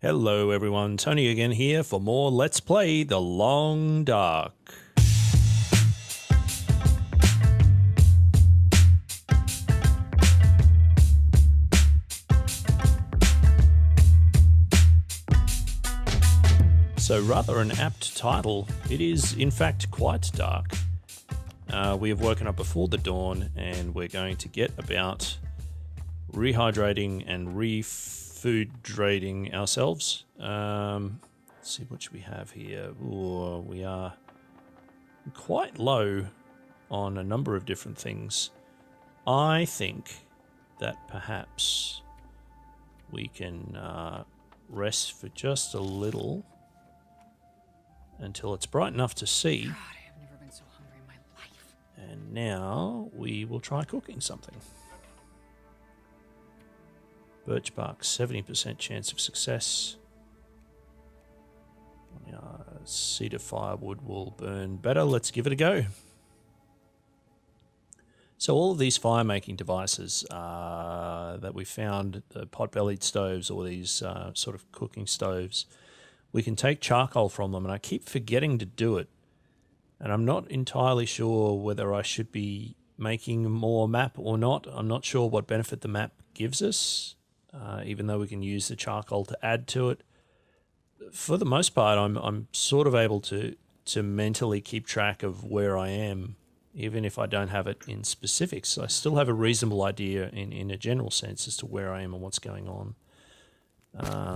Hello everyone, Tony again here for more Let's Play The Long Dark. So rather an apt title, it is in fact quite dark. We have woken up before the dawn and we're going to get about rehydrating and refoodrating ourselves. Let's see what we have here. Ooh, we are quite low on a number of different things. I think that perhaps we can rest for just a little until it's bright enough to see. God, I have never been so hungry in my life. And now we will try cooking something. Birch bark, 70% chance of success. Cedar firewood will burn better. Let's give it a go. So all of these fire-making devices that we found, the pot-bellied stoves or these sort of cooking stoves, we can take charcoal from them, and I keep forgetting to do it. And I'm not entirely sure whether I should be making more map or not. I'm not sure what benefit the map gives us, even though we can use the charcoal to add to it. For the most part, I'm sort of able to mentally keep track of where I am, even if I don't have it in specifics. I still have a reasonable idea in a general sense as to where I am and what's going on.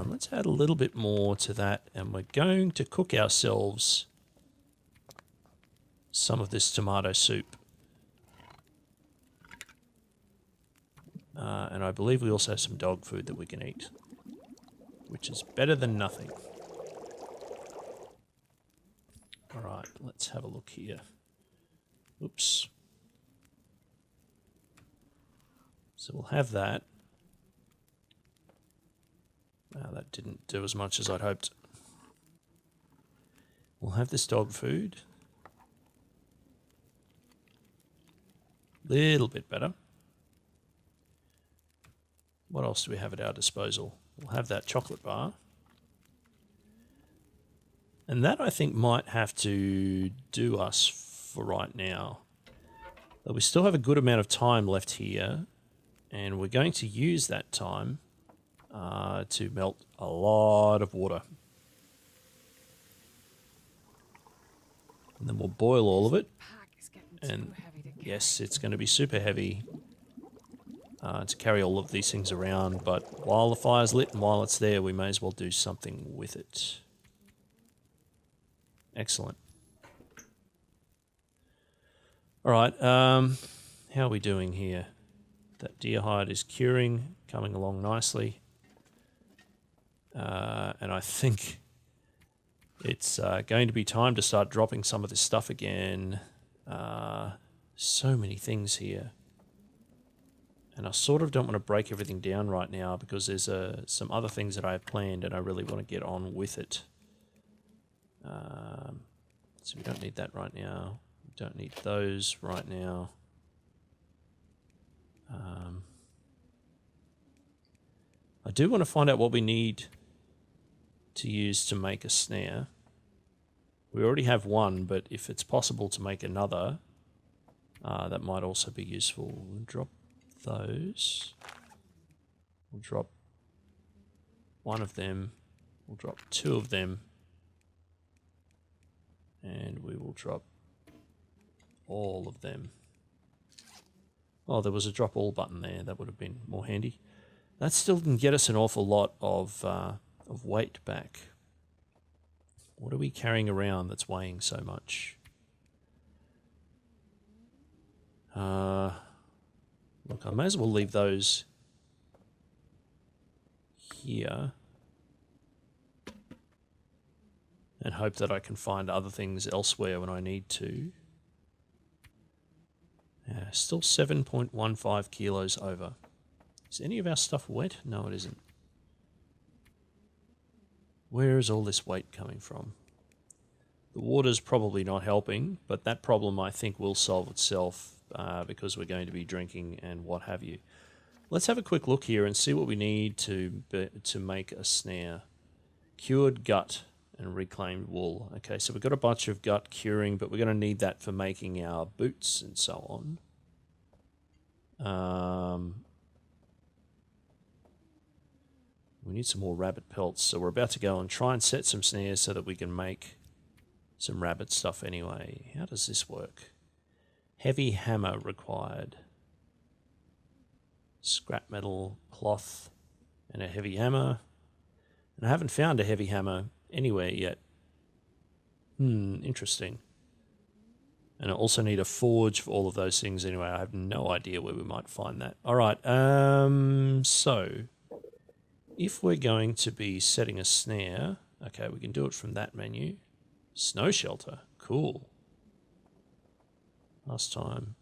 Let's add a little bit more to that, and we're going to cook ourselves some of this tomato soup. And I believe we also have some dog food that we can eat, which is better than nothing. Alright, let's have a look here. Oops. So we'll have that. That didn't do as much as I'd hoped. We'll have this dog food. Little bit better. What else do we have at our disposal? We'll have that chocolate bar. And that, I think, might have to do us for right now. But we still have a good amount of time left here, and we're going to use that time to melt a lot of water. And then we'll boil all of it. And yes, it's going to be super heavy to carry all of these things around, but while the fire's lit and while it's there, we may as well do something with it. Excellent. All right, how are we doing here? That deer hide is curing, coming along nicely. And I think it's going to be time to start dropping some of this stuff again. So many things here. And I sort of don't want to break everything down right now because there's some other things that I have planned and I really want to get on with it. So we don't need that right now. We don't need those right now. I do want to find out what we need to use to make a snare. We already have one, but if it's possible to make another, that might also be useful. We'll drop those. We'll drop one of them. We'll drop two of them. And we will drop all of them. Oh, there was a drop all button there. That would have been more handy. That still didn't get us an awful lot of weight back. What are we carrying around that's weighing so much? Look, I may as well leave those here and hope that I can find other things elsewhere when I need to. Yeah, still 7.15 kilos over. Is any of our stuff wet? No, it isn't. Where is all this weight coming from? The water's probably not helping, but that problem I think will solve itself because we're going to be drinking and what have you. Let's have a quick look here and see what we need to make a snare. Cured gut and reclaimed wool. Okay, so we've got a bunch of gut curing, but we're going to need that for making our boots and so on. We need some more rabbit pelts, so we're about to go and try and set some snares so that we can make some rabbit stuff anyway. How does this work? Heavy hammer required. Scrap metal, cloth, and a heavy hammer. And I haven't found a heavy hammer anywhere yet. Interesting. And I also need a forge for all of those things anyway. I have no idea where we might find that. All right, so if we're going to be setting a snare, okay, we can do it from that menu. Snow shelter, cool. Last time.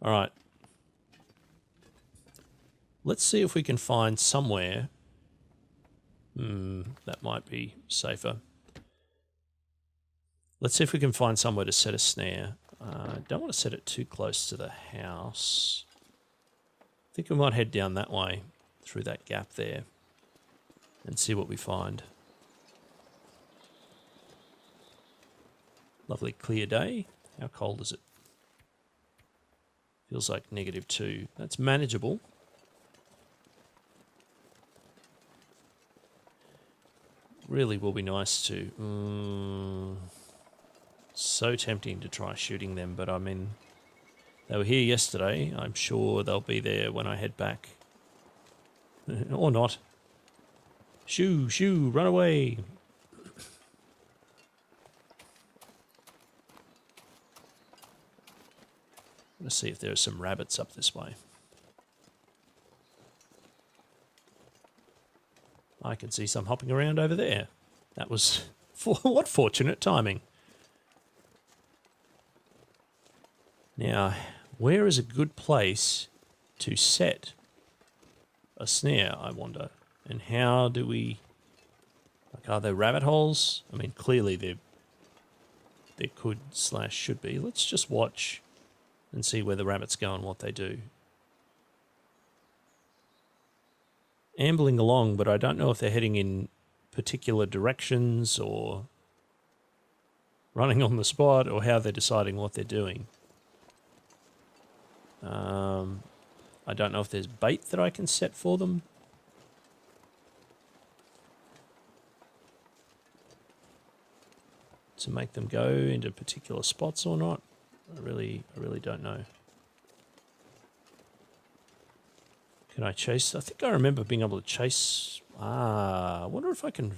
All right. Let's see if we can find somewhere. That might be safer. Let's see if we can find somewhere to set a snare. Don't want to set it too close to the house. I think we might head down that way through that gap there and see what we find. Lovely clear day. How cold is it? Feels like -2. That's manageable. Really will be nice to... so tempting to try shooting them, but I mean, they were here yesterday. I'm sure they'll be there when I head back. Or not. Shoo, shoo, run away. Let's see if there are some rabbits up this way. I can see some hopping around over there. That was... what fortunate timing. Now, where is a good place to set a snare, I wonder? And how do we... like, are there rabbit holes? I mean, clearly there could/should be. Let's just watch and see where the rabbits go and what they do. Ambling along, but I don't know if they're heading in particular directions or running on the spot or how they're deciding what they're doing. I don't know if there's bait that I can set for them. To make them go into particular spots or not. I really don't know. Can I chase? I think I remember being able to chase. I wonder if I can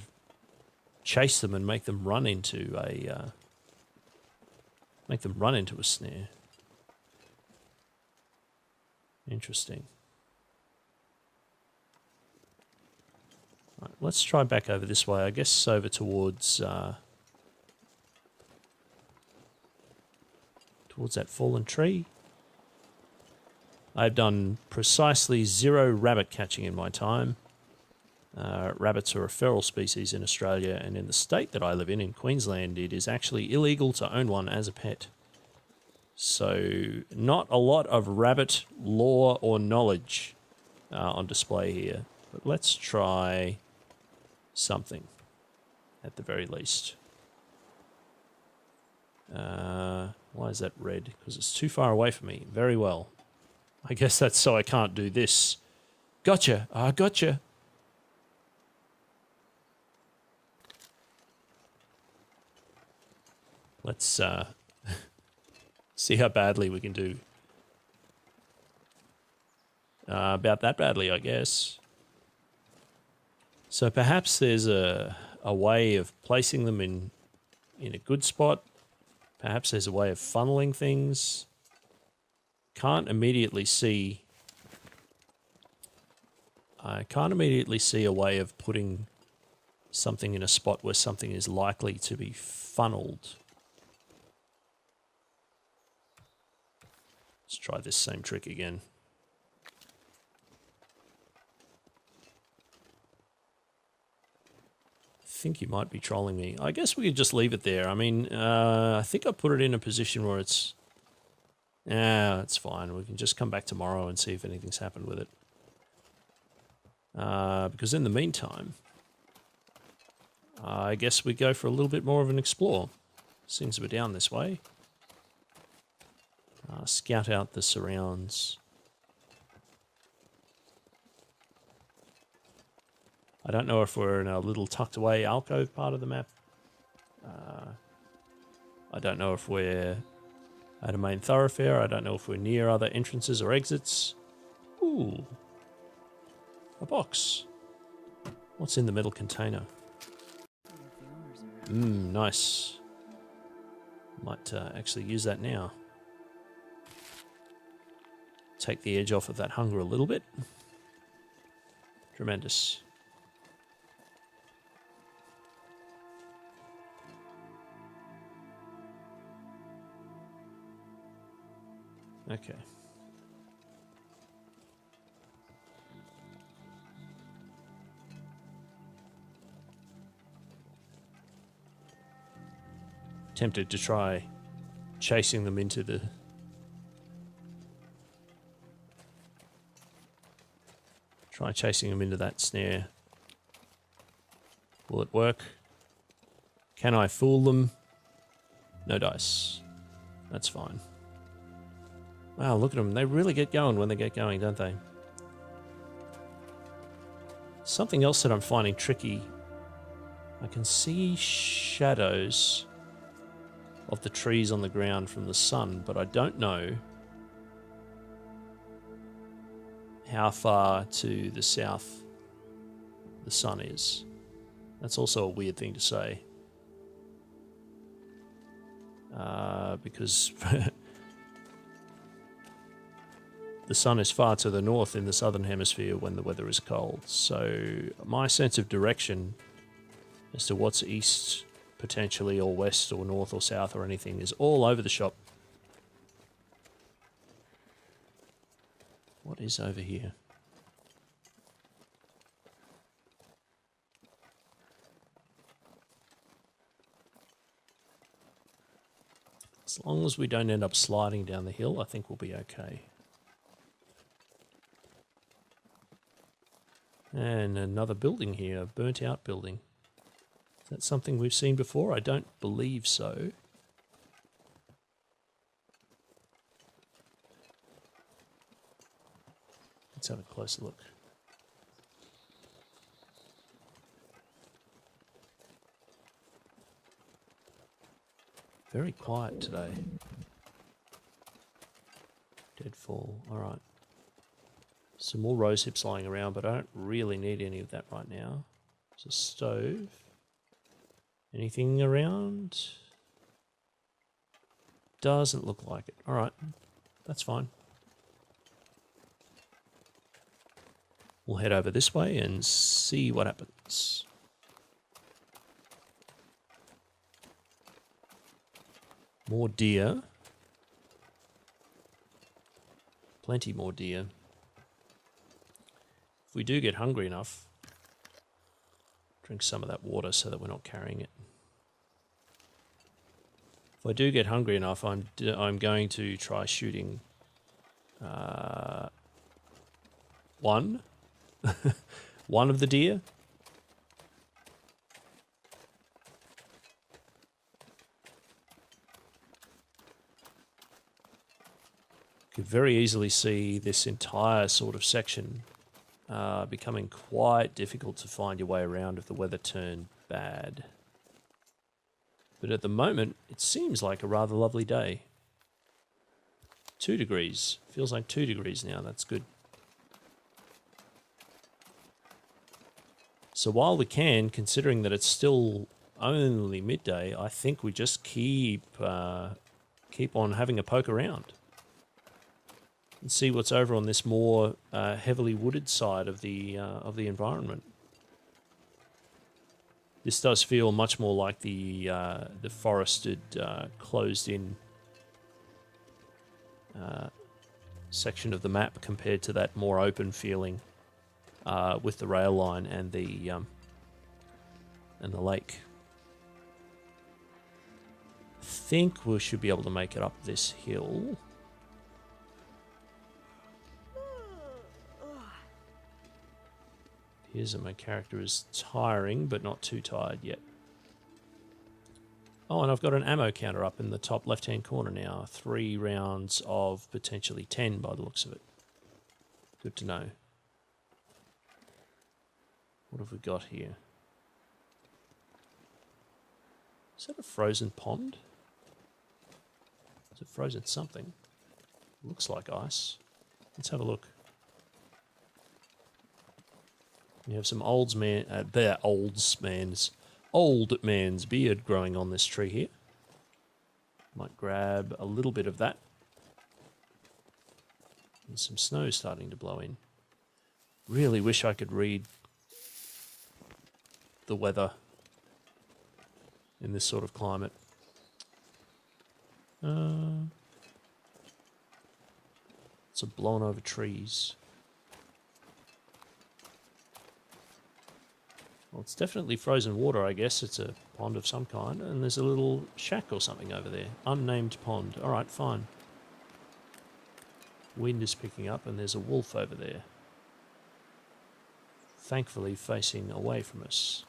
chase them and make them run into a snare. Interesting. Right, let's try back over this way. I guess over towards that fallen tree. I've done precisely 0 rabbit catching in my time. Rabbits are a feral species in Australia, and in the state that I live in Queensland, it is actually illegal to own one as a pet. So not a lot of rabbit lore or knowledge on display here. But let's try something at the very least. Why is that red? Because it's too far away from me. Very well. I guess that's so I can't do this. Gotcha. Gotcha. Let's see how badly we can do. About that badly, I guess. So perhaps there's a way of placing them in a good spot. Perhaps there's a way of funneling things. I can't immediately see a way of putting something in a spot where something is likely to be funneled. Let's try this same trick again. I think you might be trolling me. I guess we could just leave it there. I mean, I think I put it in a position where it's... it's fine. We can just come back tomorrow and see if anything's happened with it. Because in the meantime, I guess we go for a little bit more of an explore. Since we're down this way. Scout out the surrounds. I don't know if we're in a little tucked away alcove part of the map. I don't know if we're at a main thoroughfare. I don't know if we're near other entrances or exits. Ooh. A box. What's in the middle container? Nice. Might actually use that now. Take the edge off of that hunger a little bit. Tremendous. Okay. Tempted to try chasing them into the... Try chasing them into that snare. Will it work? Can I fool them? No dice. That's fine. Wow, look at them. They really get going when they get going, don't they? Something else that I'm finding tricky. I can see shadows of the trees on the ground from the sun, but I don't know how far to the south the sun is. That's also a weird thing to say. Because the sun is far to the north in the southern hemisphere when the weather is cold. So my sense of direction as to what's east potentially, or west or north or south or anything, is all over the shop. What is over here? As long as we don't end up sliding down the hill, I think we'll be okay. And another building here, a burnt out building. Is that something we've seen before? I don't believe so. Let's have a closer look. Very quiet today. Deadfall, alright. Some more rose hips lying around, but I don't really need any of that right now. There's a stove. Anything around? Doesn't look like it. Alright, that's fine. We'll head over this way and see what happens. More deer. Plenty more deer. If we do get hungry enough, drink some of that water so that we're not carrying it. If I do get hungry enough, I'm going to try shooting one of the deer. Could very easily see this entire sort of section becoming quite difficult to find your way around if the weather turned bad. But at the moment, it seems like a rather lovely day. 2 degrees. Feels like 2 degrees now. That's good. So while we can, considering that it's still only midday, I think we just keep on having a poke around and see what's over on this more heavily wooded side of the environment. This does feel much more like the forested, closed-in section of the map compared to that more open feeling with the rail line and the lake. I think we should be able to make it up this hill. Here's my character is tiring, but not too tired yet. Oh, and I've got an ammo counter up in the top left-hand corner now. 3 rounds of potentially 10 by the looks of it. Good to know. What have we got here? Is that a frozen pond? Is it frozen something? Looks like ice. Let's have a look. We have some old man's beard growing on this tree here. Might grab a little bit of that. And some snow starting to blow in. Really wish I could read the weather in this sort of climate. It's a blown over trees. Well, it's definitely frozen water, I guess. It's a pond of some kind. And there's a little shack or something over there. Unnamed pond. All right, fine. Wind is picking up and there's a wolf over there. Thankfully facing away from us.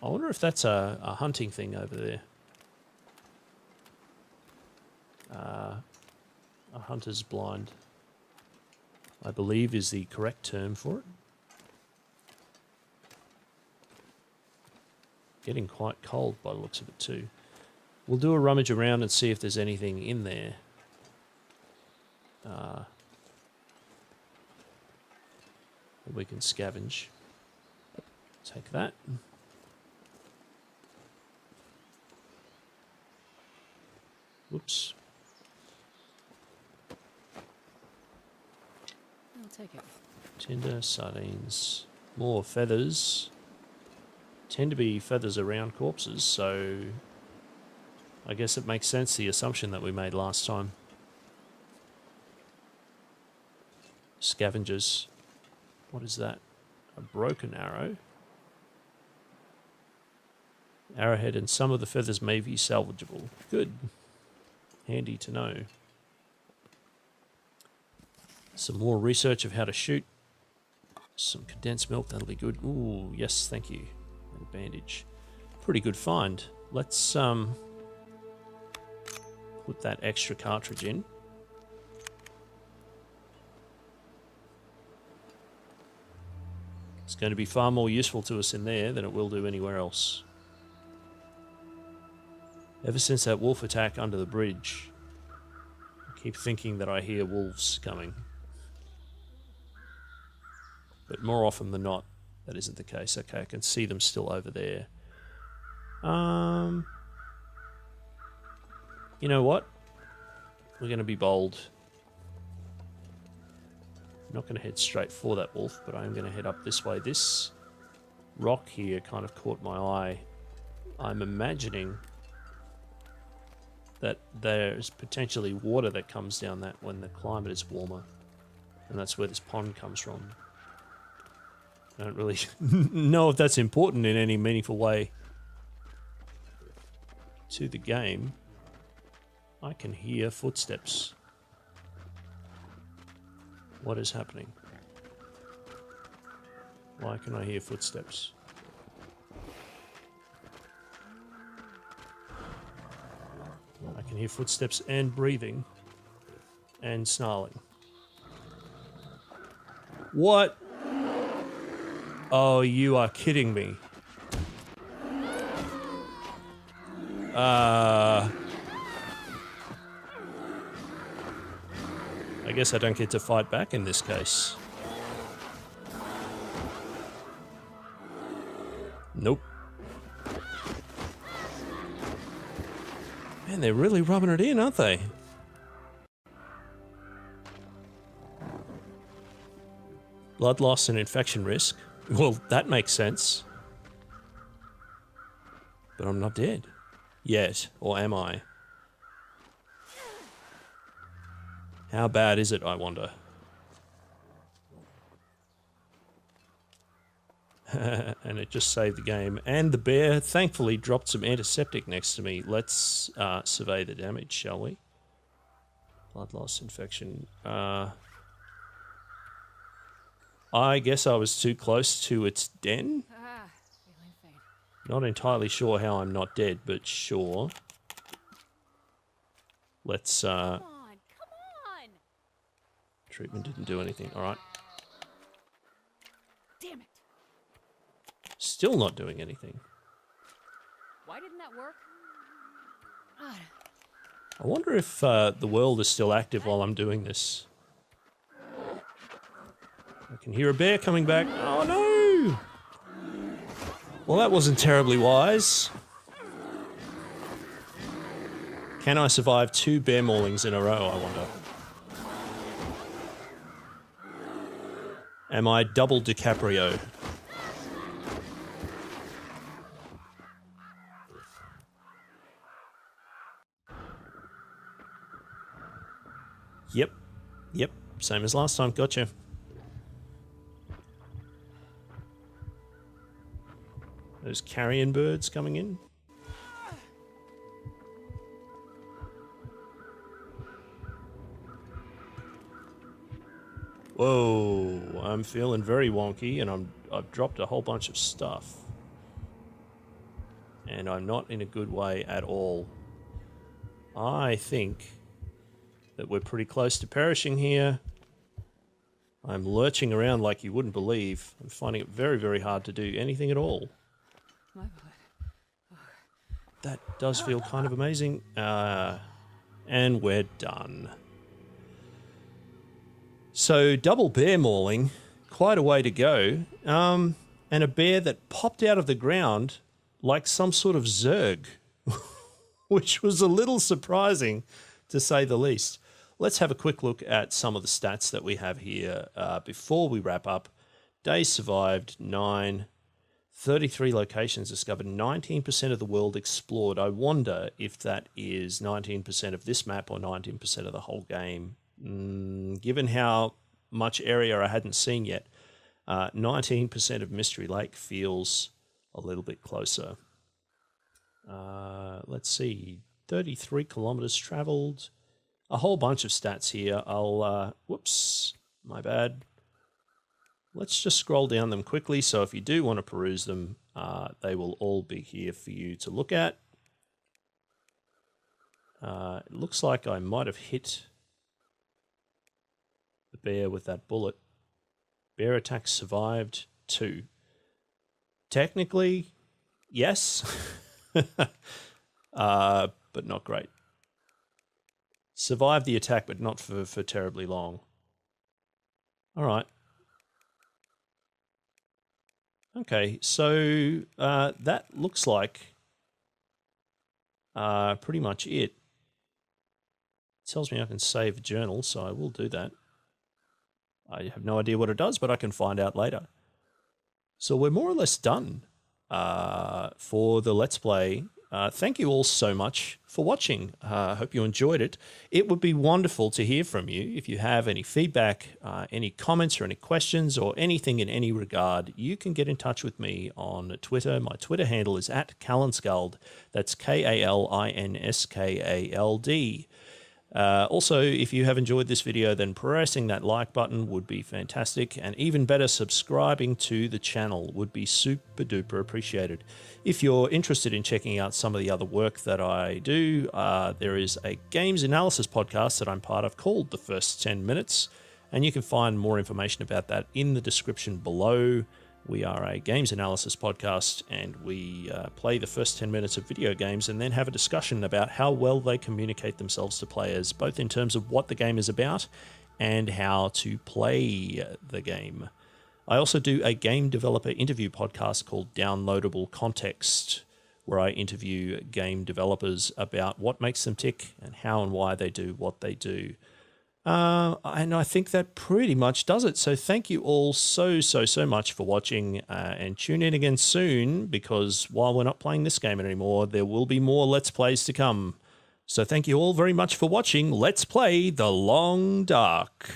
I wonder if that's a hunting thing over there. A hunter's blind, I believe, is the correct term for it. Getting quite cold by the looks of it too. We'll do a rummage around and see if there's anything in there. That we can scavenge. Take that. Whoops. I'll take it. Tinder, sardines, more feathers. Tend to be feathers around corpses, so I guess it makes sense, the assumption that we made last time. Scavengers. What is that? A broken arrow. Arrowhead, and some of the feathers may be salvageable. Good. Handy to know. Some more research of how to shoot. Some condensed milk, that'll be good. Ooh, yes, thank you. And a bandage. Pretty good find. Let's put that extra cartridge in. It's going to be far more useful to us in there than it will do anywhere else. Ever since that wolf attack under the bridge, I keep thinking that I hear wolves coming. But more often than not, that isn't the case. Okay, I can see them still over there. You know what? We're going to be bold. I'm not going to head straight for that wolf, but I'm going to head up this way. This rock here kind of caught my eye. I'm imagining that there's potentially water that comes down that when the climate is warmer. And that's where this pond comes from. I don't really know if that's important in any meaningful way to the game. I can hear footsteps. What is happening? Why can I hear footsteps? I can hear footsteps and breathing and snarling. What? Oh, you are kidding me. I guess I don't get to fight back in this case. Nope. Man, they're really rubbing it in, aren't they? Blood loss and infection risk. Well, that makes sense. But I'm not dead. Yet. Or am I? How bad is it, I wonder? And it just saved the game. And the bear thankfully dropped some antiseptic next to me. Let's survey the damage, shall we? Blood loss, infection. I guess I was too close to its den. Ah, feeling faint. Not entirely sure how I'm not dead, but sure. Let's, Come on, come on! treatment didn't do anything. All right. Damn it! Still not doing anything. Why didn't that work? God. I wonder if the world is still active while I'm doing this. I can hear a bear coming back. Oh no! Well, that wasn't terribly wise. Can I survive 2 bear maulings in a row, I wonder? Am I double DiCaprio? Yep. Yep. Same as last time. Gotcha. Those carrion birds coming in. Whoa, I'm feeling very wonky, and I've dropped a whole bunch of stuff. And I'm not in a good way at all. I think that we're pretty close to perishing here. I'm lurching around like you wouldn't believe. I'm finding it very, very hard to do anything at all. My blood. That does feel kind of amazing. And we're done. So, double bear mauling, quite a way to go. And a bear that popped out of the ground like some sort of zerg, which was a little surprising, to say the least. Let's have a quick look at some of the stats that we have here before we wrap up. Days survived, 9. 33 locations discovered, 19% of the world explored. I wonder if that is 19% of this map or 19% of the whole game. Given how much area I hadn't seen yet, 19% of Mystery Lake feels a little bit closer. Let's see, 33 kilometers traveled. A whole bunch of stats here. Whoops, my bad. Let's just scroll down them quickly, so if you do want to peruse them, they will all be here for you to look at. It looks like I might have hit the bear with that bullet. Bear attacks survived 2. Technically, yes, but not great. Survived the attack, but not for terribly long. All right. Okay, so that looks like pretty much it. It tells me I can save a journal, so I will do that. I have no idea what it does, but I can find out later. So we're more or less done for the Let's Play. Thank you all so much for watching. I hope you enjoyed it. It would be wonderful to hear from you. If you have any feedback, any comments or any questions or anything in any regard, you can get in touch with me on Twitter. My Twitter handle is @Kalinskald. That's KALINSKALD. Also, if you have enjoyed this video, then pressing that like button would be fantastic, and even better, subscribing to the channel would be super duper appreciated. If you're interested in checking out some of the other work that I do, there is a games analysis podcast that I'm part of called The First 10 Minutes, and you can find more information about that in the description below. We are a games analysis podcast, and we play the first 10 minutes of video games and then have a discussion about how well they communicate themselves to players, both in terms of what the game is about and how to play the game. I also do a game developer interview podcast called Downloadable Context, where I interview game developers about what makes them tick and how and why they do what they do. And I think that pretty much does it. So thank you all so much for watching, and tune in again soon, because while we're not playing this game anymore, there will be more Let's Plays to come. So thank you all very much for watching. Let's play The Long Dark.